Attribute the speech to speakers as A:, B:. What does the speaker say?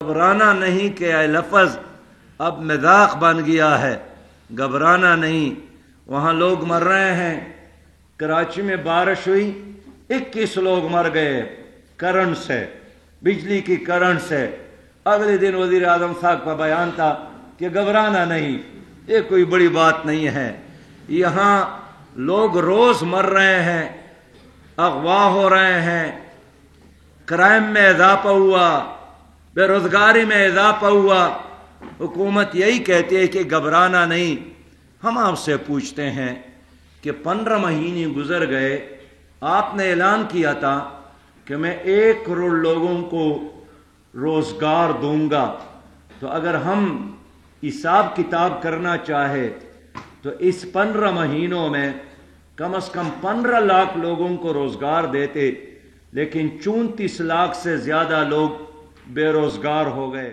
A: گھبرانا نہیں کہ اے لفظ اب مذاق بن گیا ہے، گھبرانا نہیں۔ وہاں لوگ مر رہے ہیں، کراچی میں بارش ہوئی 21 لوگ مر گئے کرنٹ سے، بجلی کی کرنٹ سے۔ اگلے دن وزیر اعظم صاحب کا بیان تھا کہ گھبرانا نہیں، یہ کوئی بڑی بات نہیں ہے۔ یہاں لوگ روز مر رہے ہیں، اغوا ہو رہے ہیں، کرائم میں اضافہ ہوا، بے روزگاری میں اضافہ ہوا، حکومت یہی کہتی ہے کہ گھبرانا نہیں۔ ہم آپ سے پوچھتے ہیں کہ 15 مہینے گزر گئے، آپ نے اعلان کیا تھا کہ میں 1 کروڑ لوگوں کو روزگار دوں گا، تو اگر ہم حساب کتاب کرنا چاہے تو اس 15 مہینوں میں کم از کم 15 لاکھ لوگوں کو روزگار دیتے، لیکن 34 لاکھ سے زیادہ لوگ بے روزگار ہو گئے۔